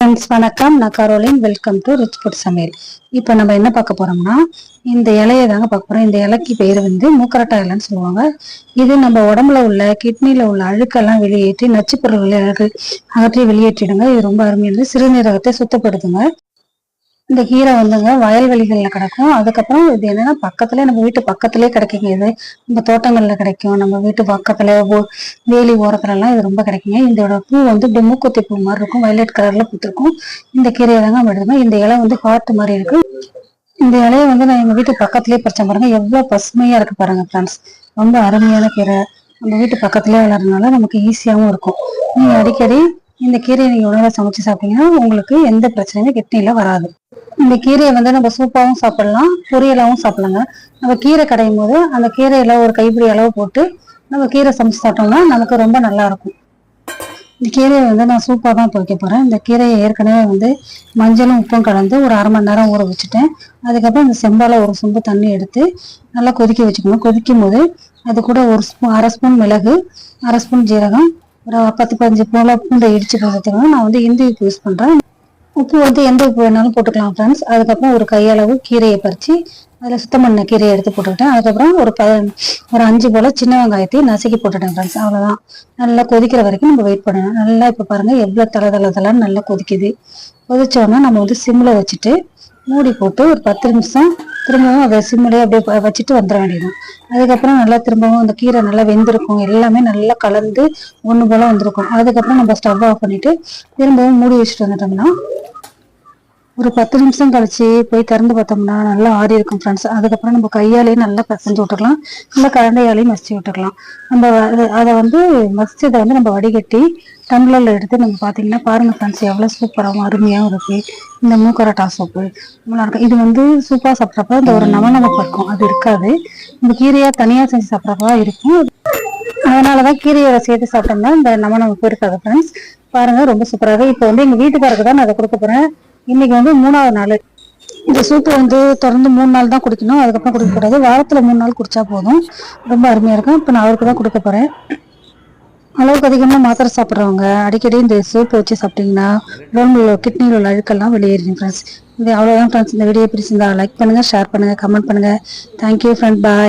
Friends வணக்கம். நான் Caroline. Welcome to rich food சமையல். இப்போ நம்ம என்ன பார்க்க போறோம்னா, இந்த இலையை தாங்க பார்க்க போறோம். இந்த இலைக்கு பேர் வந்து மூக்கரட்டா இலைன்னு சொல்லுவாங்க. இது நம்ம உடம்புல உள்ள கிட்னில உள்ள அழுக்கெல்லாம் வெளியேற்றி நச்சு பொருள்களை அகற்றி வெளியேற்றிடுங்க. இது ரொம்ப அருமையானது. சிறுநீரகத்தை சுத்தப்படுத்துங்க. இந்த கீரை வந்துங்க வயல்வெளிகள்ல கிடைக்கும். அதுக்கப்புறம் இது என்னன்னா பக்கத்துல நம்ம வீட்டு பக்கத்துலயே கிடைக்குங்க. இது நம்ம தோட்டங்கள்ல கிடைக்கும். நம்ம வீட்டு பக்கத்துல வேலி ஓரத்துல எல்லாம் இது ரொம்ப கிடைக்குங்க. இதோட பூ வந்து இப்படி மூக்குத்தி பூ மாதிரி இருக்கும். வயலட் கலர்ல பூத்திருக்கும். இந்த கீரையை தாங்க நம்ம எடுத்துக்கணும். இந்த இலை வந்து ஹார்ட் மாதிரி இருக்கு. இந்த இலையை வந்து நான் எங்க வீட்டு பக்கத்துலயே பறிச்சேன் பாருங்க. எவ்வளவு பசுமையா இருக்கு பாருங்க ஃப்ரெண்ட்ஸ். ரொம்ப அருமையான கீரை. நம்ம வீட்டு பக்கத்துலயே வளர்றதுனால நமக்கு ஈஸியாவும் இருக்கும். நீங்க அடிக்கடி இந்த கீரையை நீங்க உணவை சமைச்சு சாப்பிட்டீங்கன்னா உங்களுக்கு எந்த பிரச்சனையுமே கிட்னில வராது. இந்த கீரையை வந்து நம்ம சூப்பாவும் சாப்பிடலாம், பொரியலாவும் சாப்பிடலாங்க. நம்ம கீரை கடையும் போது அந்த கீரையில ஒரு கைப்பிடி அளவு போட்டு நம்ம கீரை சமைச்சு சாப்பிட்டோம்னா நமக்கு ரொம்ப நல்லா இருக்கும். இந்த கீரையை வந்து நான் சூப்பாக தான் துவைக்க போறேன். இந்த கீரையை ஏற்கனவே வந்து மஞ்சளும் உப்பும் கலந்து ஒரு அரை மணி நேரம் ஊற வச்சுட்டேன். அதுக்கப்புறம் இந்த செம்பால ஒரு சொம்பு தண்ணி எடுத்து நல்லா கொதிக்க வச்சுக்கணும். கொதிக்கும் போது அது கூட அரை ஸ்பூன் மிளகு, அரை ஸ்பூன் ஜீரகம், ஒரு 10-15 போல பூண்டை இடிச்சு வச்சுக்கணும். நான் வந்து இந்தி உப்பு யூஸ் பண்றேன். உப்பு வந்து எந்த உப்பு வேணாலும் போட்டுக்கலாம் ஃப்ரெண்ட்ஸ். அதுக்கப்புறம் ஒரு கையளவு கீரையை பறித்து அதில் சுத்தம் பண்ண கீரையை எடுத்து போட்டுக்கிட்டேன். அதுக்கப்புறம் ஒரு 5 போல சின்ன வெங்காயத்தை நசுக்கி போட்டுட்டேன் ஃப்ரெண்ட்ஸ். அவ்வளோதான். நல்லா கொதிக்கிற வரைக்கும் நம்ம வெயிட் பண்ணணும். நல்லா இப்போ பாருங்க எவ்வளோ தளதளன்னு நல்லா கொதிக்குது. கொதிச்சோன்னா நம்ம வந்து சிம்மில் வச்சுட்டு மூடி போட்டு ஒரு 10 நிமிஷம் திரும்பவும் அதை சிம்மிலே அப்படியே வச்சுட்டு வந்துட வேண்டியது. அதுக்கப்புறம் நல்லா திரும்பவும் அந்த கீரை நல்லா வெந்திருக்கும். எல்லாமே நல்லா கலந்து ஒன்று போல வந்திருக்கும். அதுக்கப்புறம் நம்ம ஸ்டவ் ஆஃப் பண்ணிட்டு திரும்பவும் மூடி வச்சுட்டு வந்துட்டோம்னா ஒரு 10 நிமிஷம் கழிச்சு போய் திறந்து பார்த்தோம்னா நல்லா ஆறி இருக்கும் ஃப்ரெண்ட்ஸ். அதுக்கப்புறம் நம்ம கையாலேயும் நல்லா பிசைஞ்சு விட்டுக்கலாம், இல்லை கரண்டையாலையும் மசிச்சு விட்டுக்கலாம். நம்ம அதை வந்து மசிச்சதை வந்து நம்ம வடிகட்டி டம்ளர்ல எடுத்து நம்ம பார்த்தீங்கன்னா பாருங்க ஃப்ரெண்ட்ஸ் எவ்வளோ சூப்பராகவும் அருமையாகவும் இருக்கு. இந்த மூக்கரட்டா சூப்பு நல்லா இருக்கும். இது வந்து சூப்பாக சாப்பிட்றப்ப இந்த ஒரு நவநமப்பு இருக்கும், அது இருக்காது. இந்த கீரையா தனியாக செஞ்சு சாப்பிட்றப்பா இருக்கும். அதனாலதான் கீரையோட சேர்த்து சாப்பிட்டோம்னா இந்த நவநமப்பு இருக்காது ஃப்ரெண்ட்ஸ். பாருங்க ரொம்ப சூப்பராக. இப்போ வந்து எங்க வீட்டுக்காரருக்கு தான் நான் அதை கொடுக்க போறேன். இன்னைக்கு வந்து 3வது நாள். இந்த சூப்பு வந்து தொடர்ந்து 3 நாள் தான் குடிக்கணும். அதுக்கப்புறம் குடிக்கக்கூடாது. வாரத்துல 3 நாள் குடிச்சா போதும். ரொம்ப அருமையா இருக்கும். இப்போ நான் அவருக்கு தான் கொடுக்க போறேன். அளவுக்கு அதிகமாக மாத்திரை சாப்பிட்றவங்க அடிக்கடி இந்த சூப்பு வச்சு சாப்பிட்டீங்கன்னா உடம்புல கிட்னியில் உள்ள அழுக்கெல்லாம் வெளியேறிடும் ஃப்ரெண்ட்ஸ். இது அவ்வளோதான் ஃப்ரெண்ட்ஸ். இந்த வீடியோ பிடிச்சிருந்தா லைக் பண்ணுங்க, ஷேர் பண்ணுங்க, கமெண்ட் பண்ணுங்க. Thank you friend. பாய்.